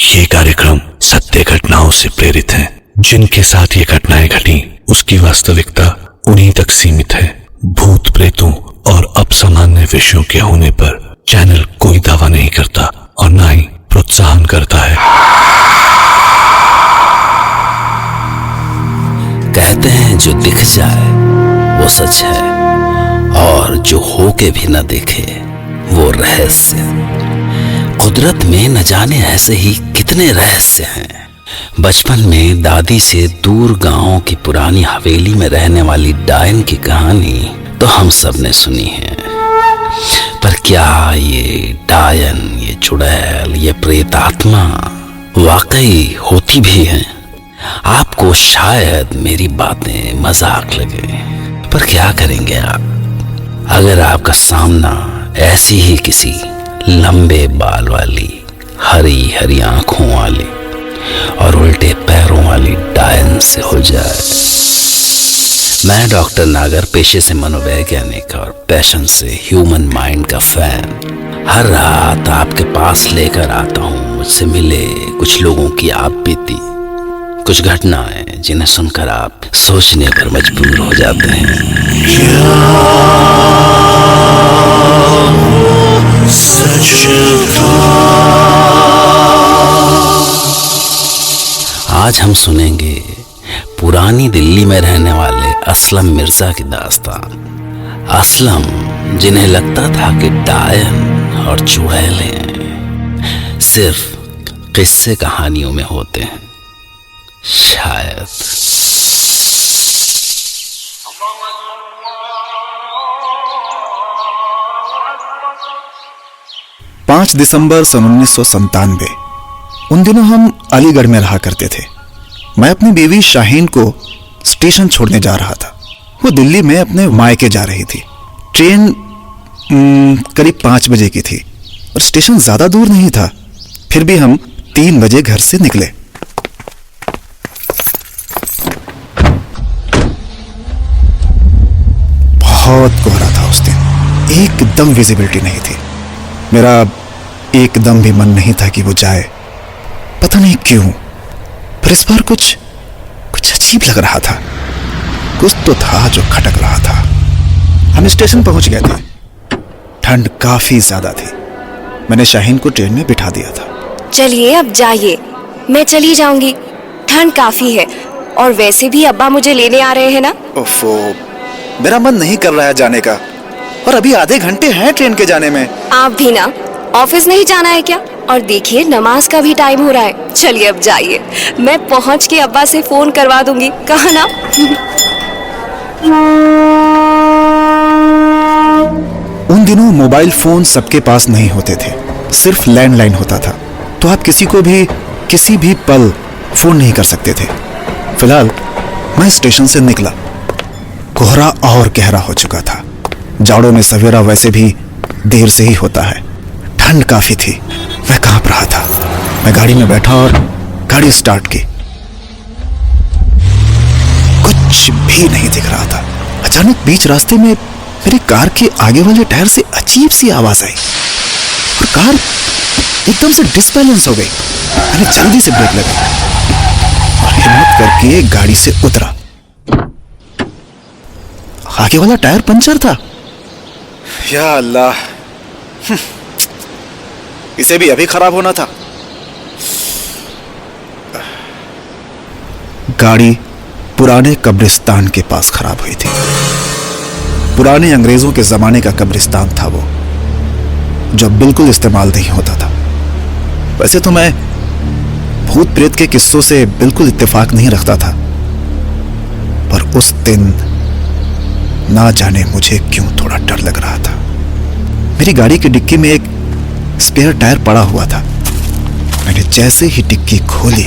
ये कार्यक्रम सत्य घटनाओं से प्रेरित है। जिनके साथ ये घटनाएं घटी उसकी वास्तविकता उन्हीं तक सीमित है। भूत प्रेतों और अपसामान्य विषयों के होने पर चैनल कोई दावा नहीं करता और ना ही प्रोत्साहन करता है। कहते हैं जो दिख जाए वो सच है और जो होके भी न देखे वो रहस्य। कुदरत में न जाने ऐसे ही कितने रहस्य हैं। बचपन में दादी से दूर गांव की पुरानी हवेली में रहने वाली डायन की कहानी तो हम सब ने सुनी है, पर क्या ये डायन, ये चुड़ैल, ये प्रेतात्मा वाकई होती भी हैं? आपको शायद मेरी बातें मजाक लगे, पर क्या करेंगे आप अगर आपका सामना ऐसी ही किसी लंबे बाल वाली, हरी हरी आंखों वाली और उल्टे पैरों वाली डायन से हो जाए। मैं डॉक्टर नागर, पेशे से मनोवैज्ञानिक और पैशन से ह्यूमन माइंड का फैन, हर रात आपके पास लेकर आता हूँ मुझसे मिले कुछ लोगों की आप बीती, कुछ घटनाएं जिन्हें सुनकर आप सोचने पर मजबूर हो जाते हैं। आज हम सुनेंगे पुरानी दिल्ली में रहने वाले असलम मिर्जा की दास्तान। असलम, जिन्हें लगता था कि डायन और चुड़ैलें सिर्फ किस्से कहानियों में होते हैं, शायद। 5 दिसंबर सन 1997। उन दिनों हम अलीगढ़ में रहा करते थे। मैं अपनी बीवी शाहीन को स्टेशन छोड़ने जा रहा था। वो दिल्ली में अपने मायके जा रही थी। ट्रेन करीब 5 बजे की थी और स्टेशन ज्यादा दूर नहीं था। फिर भी हम 3 बजे घर से निकले। बहुत कोहरा था उस दिन, एकदम विजिबिलिटी नहीं थी। मेरा एकदम भी मन नहीं था कि वो जाए, पता नहीं क्यों, पर इस बार कुछ अजीब लग रहा था। कुछ तो था जो खटक रहा था। हम स्टेशन पहुंच गए थे। ठंड काफी ज्यादा थी। मैंने शाहीन को ट्रेन में बिठा दिया था। चलिए अब जाइए, मैं चली जाऊंगी, ठंड काफी है और वैसे भी अब्बा मुझे लेने आ रहे हैं ना। ओफो, मेरा मन नहीं कर रहा है जाने का, और अभी आधे घंटे हैं ट्रेन के जाने में। आप भी ना ऑफिस नहीं जाना है क्या? और देखिए नमाज का भी टाइम हो रहा है। चलिए अब जाइए, मैं पहुंच के अब्बा से फोन करवा दूंगी, कहा ना। उन दिनों मोबाइल फोन सबके पास नहीं होते थे, सिर्फ लैंडलाइन होता था, तो आप किसी को भी किसी भी पल फोन नहीं कर सकते थे। फिलहाल मैं स्टेशन से निकला। कोहरा और गहरा हो चुका था। जाड़ों में सवेरा वैसे भी देर से ही होता है। ठंड काफी थी। मैं कांप रहा था। मैं गाड़ी में बैठा और गाड़ी स्टार्ट की। कुछ भी नहीं दिख रहा था। अचानक बीच रास्ते में मेरी कार के आगे वाले टायर से अजीब सी आवाज आई और कार एकदम से डिसबैलेंस हो गई। मैंने जल्दी से ब्रेक लगाई और हिम्मत करके गाड़ी से उतरा। आगे वाला टायर पंचर था। या अल्लाह, इसे भी अभी खराब होना था। गाड़ी पुराने कब्रिस्तान के पास खराब हुई थी। पुराने अंग्रेजों के जमाने का कब्रिस्तान था वो, जो बिल्कुल इस्तेमाल नहीं होता था। वैसे तो मैं भूत प्रेत के किस्सों से बिल्कुल इत्तेफाक नहीं रखता था, पर उस दिन ना जाने मुझे क्यों थोड़ा डर लग रहा था। मेरी गाड़ी की डिक्की में एक स्पेयर टायर पड़ा हुआ था। मैंने जैसे ही डिक्की खोली,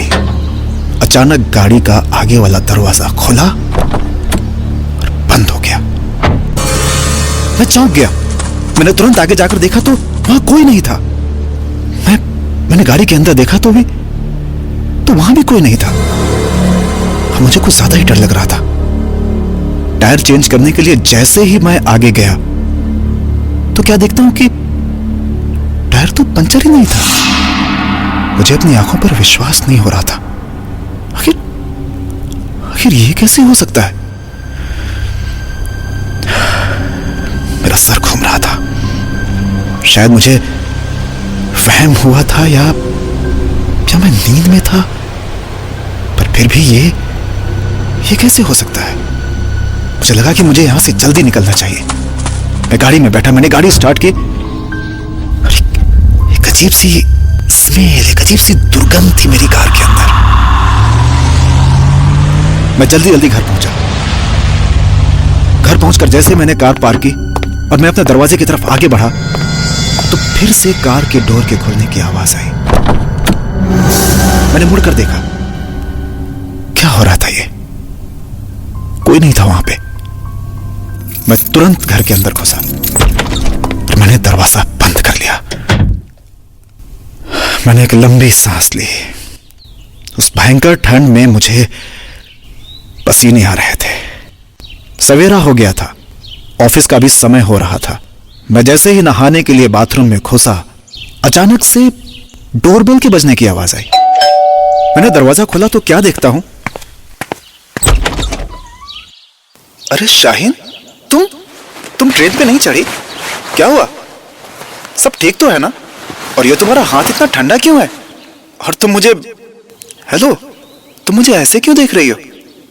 अचानक गाड़ी का आगे वाला दरवाजा खुला और बंद हो गया। मैं चौंक गया। मैंने तुरंत आगे जाकर देखा तो वहां कोई नहीं था। मैंने गाड़ी के अंदर देखा तो वहां भी कोई नहीं था। मुझे कुछ ज्यादा ही डर लग रहा था। टायर चेंज करने के लिए जैसे ही मैं आगे गया तो क्या देखता हूं कि टायर तो पंचर ही नहीं था। मुझे अपनी आंखों पर विश्वास नहीं हो रहा था। आखिर आखिर ये कैसे हो सकता है? मेरा सर घूम रहा था। शायद मुझे वहम हुआ था या मैं नींद में था, पर फिर भी ये कैसे हो सकता है? मुझे लगा कि मुझे यहां से जल्दी निकलना चाहिए। मैं गाड़ी में बैठा, मैंने गाड़ी स्टार्ट की। एक अजीब सी स्मेल, एक अजीब सी दुर्गंध थी मेरी कार के अंदर। मैं जल्दी जल्दी घर पहुंचा। घर पहुंचकर जैसे मैंने कार पार्क की और मैं अपने दरवाजे की तरफ आगे बढ़ा तो फिर से कार के डोर के खुलने की आवाज आई। मैंने मुड़कर देखा, क्या हो रहा था? ये कोई नहीं था वहां पे। मैं तुरंत घर के अंदर घुसा और मैंने दरवाजा बंद कर लिया। मैंने एक लंबी सांस ली। उस भयंकर ठंड में मुझे पसीने आ रहे थे। सवेरा हो गया था, ऑफिस का भी समय हो रहा था। मैं जैसे ही नहाने के लिए बाथरूम में घुसा, अचानक से डोरबेल के बजने की आवाज आई। मैंने दरवाजा खोला तो क्या देखता हूं, अरे शाहीन, तुम ट्रेन पे नहीं चढ़ी? क्या हुआ? सब ठीक तो है ना? और ये तुम्हारा हाथ इतना ठंडा क्यों है? और तुम मुझे तुम मुझे ऐसे क्यों देख रही हो?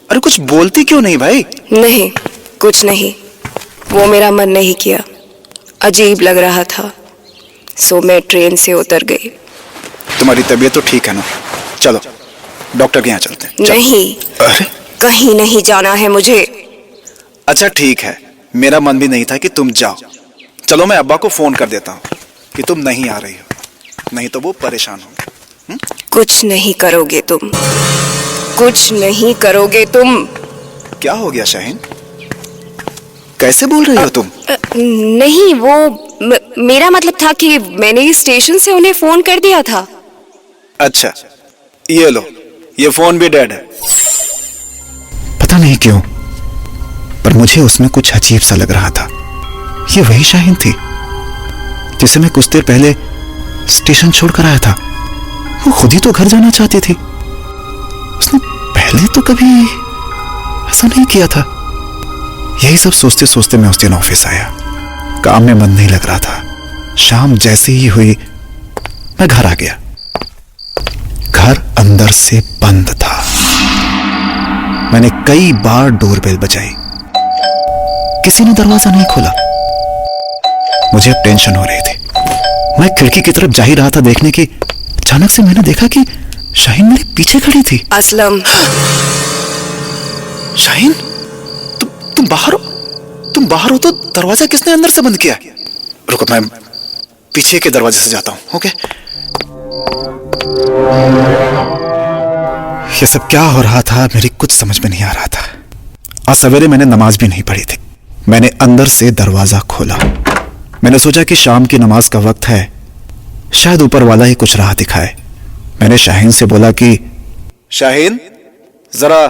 अरे कुछ बोलती क्यों नहीं भाई? नहीं, कुछ नहीं। वो मेरा मन नहीं किया, अजीब लग रहा था, सो मैं ट्रेन से उतर गई। तुम्हारी तबीयत तो ठीक है ना? चलो डॉक्टर के यहाँ चलते हैं। नहीं, अरे कहीं नहीं जाना है मुझे। अच्छा ठीक है, मेरा मन भी नहीं था कि तुम जाओ। चलो मैं अब्बा को फोन कर देता हूँ कि तुम नहीं आ रही हो, नहीं तो वो परेशान होंगे। कुछ नहीं करोगे तुम, कुछ नहीं करोगे तुम। क्या हो गया शाहीन? कैसे बोल रही हो तुम? नहीं, वो मेरा मतलब था कि मैंने स्टेशन से उन्हें फोन कर दिया था। अच्छा, ये लो, ये फोन भी डेड है। पता नहीं क्यों, पर मुझे उसमें कुछ अजीब सा लग रहा था। ये वही शाहीन थी जिसे मैं कुछ देर पहले स्टेशन छोड़कर आया था। वो खुद ही तो घर जाना चाहती थी। उसने पहले तो कभी ऐसा नहीं किया था। यही सब सोचते सोचते मैं उस दिन ऑफिस आया। काम में मन नहीं लग रहा था। शाम जैसे ही हुई मैं घर आ गया। घर अंदर से बंद था। मैंने कई बार डोरबेल बजाई, किसी ने दरवाजा नहीं खोला। मुझे अब टेंशन हो रही थी। मैं खिड़की की तरफ जा ही रहा था देखने की, अचानक से मैंने देखा कि शाहीन मेरे पीछे खड़ी थी। असलम, शाहीन, तुम बाहर हो? तुम बाहर हो तो दरवाजा किसने अंदर से बंद किया? रुको, मैं पीछे के दरवाजे से जाता हूं। ओके। ये सब क्या हो रहा था मेरी कुछ समझ में नहीं आ रहा था। आज सवेरे मैंने नमाज भी नहीं पढ़ी थी। मैंने अंदर से दरवाजा खोला। मैंने सोचा कि शाम की नमाज का वक्त है, शायद ऊपर वाला ही कुछ राह दिखाए। मैंने शाहीन से बोला कि शाहीन, जरा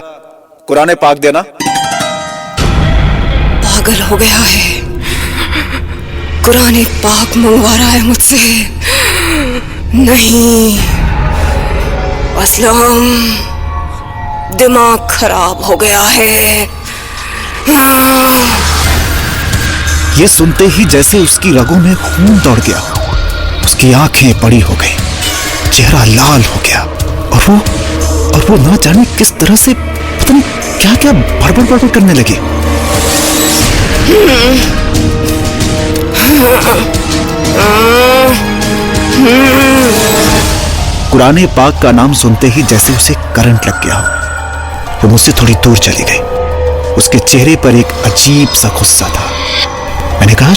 कुरान पाक देना। पागल हो गया है, कुरान पाक मंगवा रहा है मुझसे। नहीं असलम, दिमाग खराब हो गया है। ये सुनते ही जैसे उसकी रगों में खून दौड़ गया। उसकी आंखें बड़ी हो गई, चेहरा लाल हो गया और वो ना जाने किस तरह से पता नहीं क्या क्या बड़बड़ करने लगी। कुरान पाक का नाम सुनते ही जैसे उसे करंट लग गया हो। वो मुझसे थोड़ी दूर चली गई। उसके चेहरे पर एक अजीब सा गुस्सा था। मैंने कहा,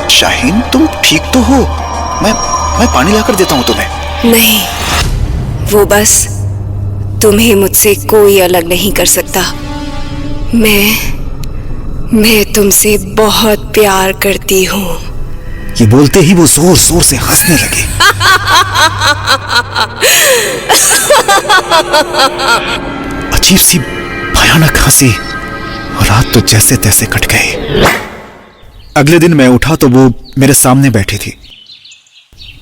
शाहीन तुम ठीक तो हो? मैं पानी लाकर देता हूं तुम्हें। नहीं, वो बस तुम्हें मुझसे कोई अलग नहीं कर सकता। मैं तुमसे बहुत प्यार करती हूँ। ये बोलते ही वो जोर जोर से हंसने लगी। अजीब सी भयानक हंसी, और रात तो जैसे तैसे कट गई। अगले दिन मैं उठा तो वो मेरे सामने बैठी थी।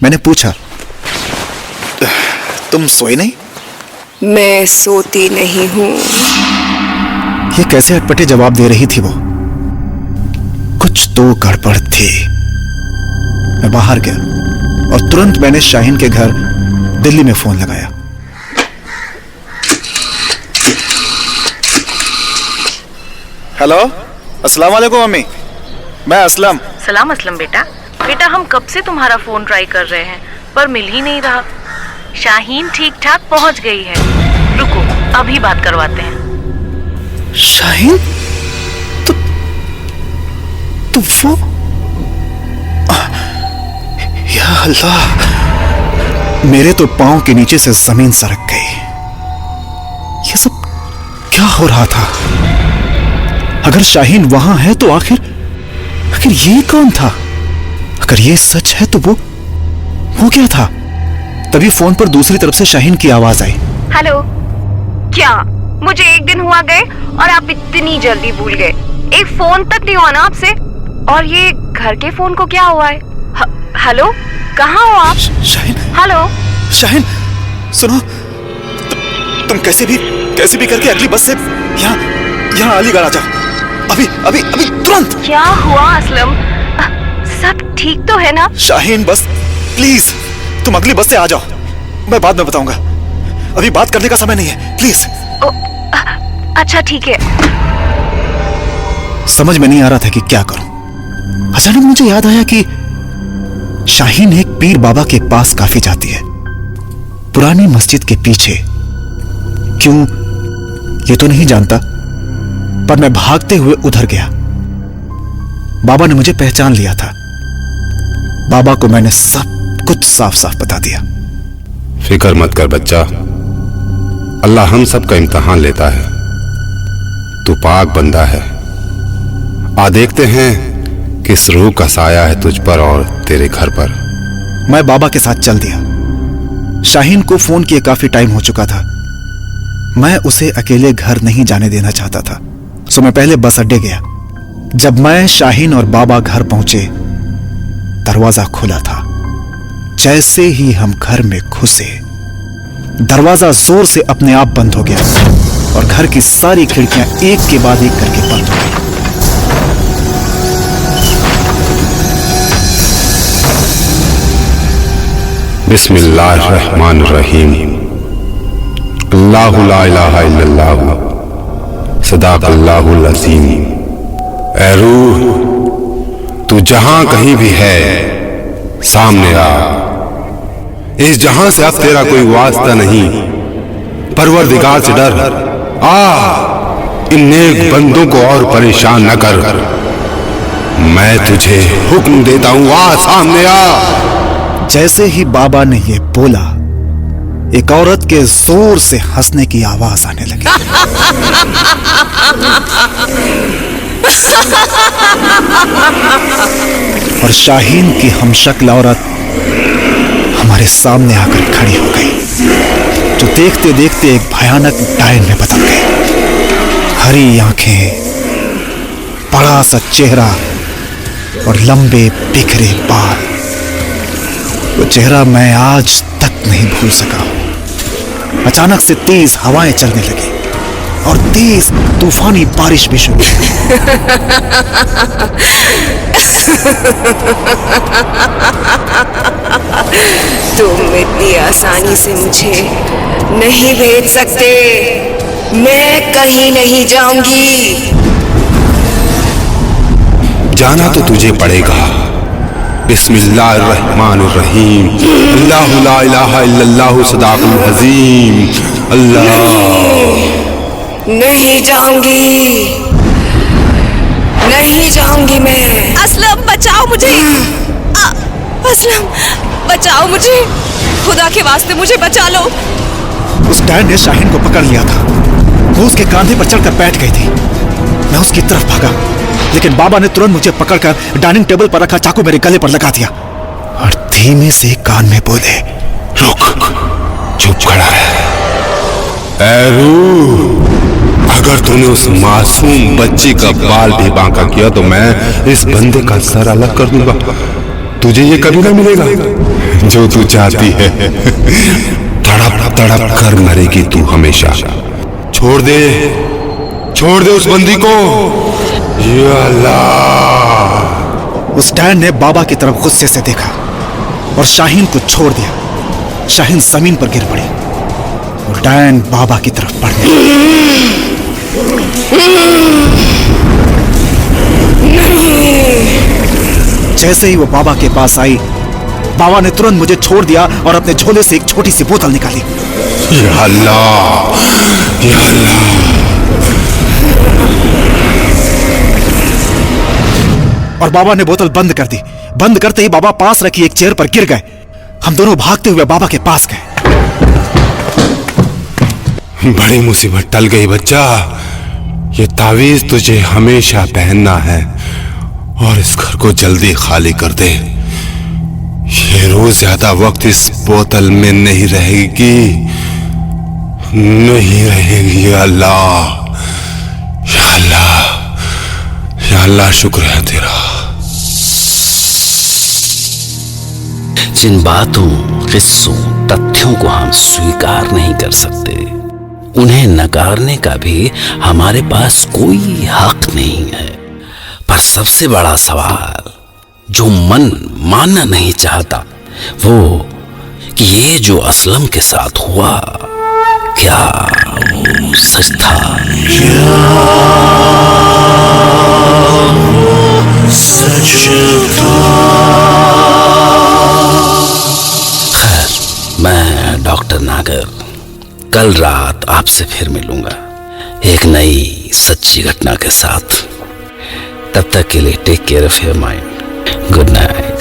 मैंने पूछा, तुम सोए नहीं? मैं सोती नहीं हूँ। ये कैसे अटपटे जवाब दे रही थी वो? कुछ तो गड़बड़ थी। मैं बाहर गया और तुरंत मैंने शाहीन के घर दिल्ली में फोन लगाया। हेलो, अस्सलाम वालेकुम मम्मी, मैं असलम। सलाम असलम बेटा। बेटा हम कब से तुम्हारा फोन ट्राई कर रहे हैं पर मिल ही नहीं रहा। शाहीन ठीक ठाक पहुंच गई है। रुको अभी बात करवाते हैं। शाहीन? तो वो, या अल्लाह, मेरे तो पांव के नीचे से जमीन सरक गई। ये सब क्या हो रहा था? अगर शाहीन वहां है तो आखिर ये कौन था? अगर ये सच है तो वो क्या था? तभी फोन पर दूसरी तरफ से शाहीन की आवाज आई। हेलो, क्या मुझे एक दिन हुआ गए और आप इतनी जल्दी भूल गए? एक फोन तक नहीं हुआ ना आपसे? और ये घर के फोन को क्या हुआ है? हेलो, कहाँ हो आप? शाहीन, हेलो शाहीन, सुनो, तुम कैसे भी करके अगली बस से यहाँ अलीगढ़ आ जाओ। अभी तुरंत। क्या हुआ असलम? सब ठीक तो है ना? शाहीन, बस प्लीज तुम अगली बस से आ जाओ। मैं बाद में बताऊंगा, अभी बात करने का समय नहीं है, प्लीज। अच्छा ठीक है। समझ में नहीं आ रहा था कि क्या करूं। अचानक मुझे याद आया कि शाहीन एक पीर बाबा के पास काफी जाती है, पुरानी मस्जिद के पीछे। क्यों, ये तो नहीं जानता, पर मैं भागते हुए उधर गया। बाबा ने मुझे पहचान लिया था। बाबा को मैंने सब कुछ साफ साफ बता दिया। फिक्र मत कर बच्चा, अल्लाह हम सब का इम्तिहान लेता है। तू पाक बंदा है। आ देखते हैं किस रूह का साया है तुझ पर और तेरे घर पर। मैं बाबा के साथ चल दिया। शाहीन को फोन किए काफी टाइम हो चुका था। मैं उसे अकेले घर नहीं जाने देना चाहता था, सो मैं पहले बस अड्डे गया। जब मैं, शाहीन और बाबा घर पहुंचे, दरवाजा खुला था। जैसे ही हम घर में घुसे, दरवाजा जोर से अपने आप बंद हो गया और घर की सारी खिड़कियां एक के बाद एक करके बंद हो गई। बिस्मिल्लाहिर्रहमानिर्रहीम। अल्लाहु ला इलाहा इल्लल्लाहु सदाकल्लाहुल अज़ीम। ऐ रूह, तू जहां कहीं भी है, सामने आ। इस जहां से अब तेरा कोई वास्ता नहीं। परवरदिगार से डर। आ, इन नेक बंदों को और परेशान न कर। मैं तुझे हुक्म देता हूं, आ सामने आ। जैसे ही बाबा ने यह बोला, एक औरत के जोर से हंसने की आवाज आने लगी। और शाहीन की हमशक्ल औरत हमारे सामने आकर खड़ी हो गई, जो देखते देखते एक भयानक डायन में बदल गई। हरी आंखें, बड़ा सा चेहरा और लंबे बिखरे बाल। वो चेहरा मैं आज तक नहीं भूल सका। अचानक से तेज हवाएं चलने लगी और तेज तूफानी बारिश भी शुरू हुई। तुम इतनी आसानी से मुझे नहीं भेज सकते। मैं कहीं नहीं जाऊंगी। जाना तो तुझे पड़ेगा। बिस्मिल्लाहिर्रहमानिर्रहीम। अल्लाहु ला इलाहा इल्लल्लाहु सदाकुल अज़ीम। अल्लाह। नहीं जाऊंगी, नहीं जाऊंगी मैं। असलम बचाओ मुझे। असलम बचाओ मुझे, खुदा के वास्ते मुझे बचा लो। उस डायन ने शाहीन को पकड़ लिया था। वो उसके कांधे पर चढ़कर बैठ गई थी। मैं उसकी तरफ भागा, लेकिन बाबा ने तुरंत मुझे पकड़कर डाइनिंग टेबल पर रखा चाकू मेरे गले पर लगा दिया और धीमे से कान में बोले, रुक, चुप खड़ा है। ऐ रूह, अगर तूने उस मासूम बच्ची का बाल भी बांका किया तो मैं इस बंदे का सर अलग कर दूंगा। तुझे ये कभी ना मिलेगा जो तू चाहती है। तड़प तड़प कर मरेगी तू हमेशा। छोड़ दे उस बंदी को। या अल्लाह। उस डैन ने बाबा की तरफ गुस्से से देखा और शाहीन को छोड़ दिया। शाहीन जमीन पर गिर पड़ी और डैन बाबा की तरफ बढ़ गया। जैसे ही वो बाबा के पास आई, बाबा ने तुरंत मुझे छोड़ दिया और अपने झोले से एक छोटी सी बोतल निकाली। या अल्लाह, या अल्लाह। और बाबा ने बोतल बंद कर दी। बंद करते ही बाबा पास रखी एक चेयर पर गिर गए। हम दोनों भागते हुए बाबा के पास गए। बड़ी मुसीबत टल गई बच्चा। ये तावीज तुझे हमेशा पहनना है और इस घर को जल्दी खाली कर दे। ये रोज ज्यादा वक्त इस बोतल में नहीं रहेगी, नहीं रहेगी। या अल्लाह, या अल्लाह, या अल्लाह, शुक्र है तेरा। जिन बातों, किस्सों, तथ्यों को हम स्वीकार नहीं कर सकते, उन्हें नकारने का भी हमारे पास कोई हक नहीं है। पर सबसे बड़ा सवाल जो मन मानना नहीं चाहता, वो कि ये जो असलम के साथ हुआ, क्या वो सच था? खैर, मैं डॉक्टर नागर कल रात आपसे फिर मिलूंगा एक नई सच्ची घटना के साथ। तब तक के लिए take care of your mind. Good night.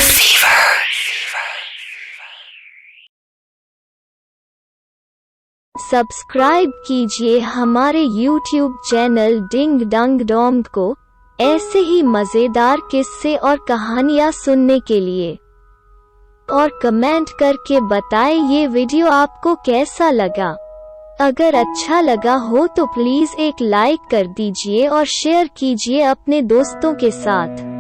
Subscribe कीजिए हमारे YouTube चैनल डिंग डंग डोम को ऐसे ही मजेदार किस्से और कहानियाँ सुनने के लिए, और कमेंट करके बताएं ये वीडियो आपको कैसा लगा। अगर अच्छा लगा हो तो प्लीज एक लाइक कर दीजिए और शेयर कीजिए अपने दोस्तों के साथ।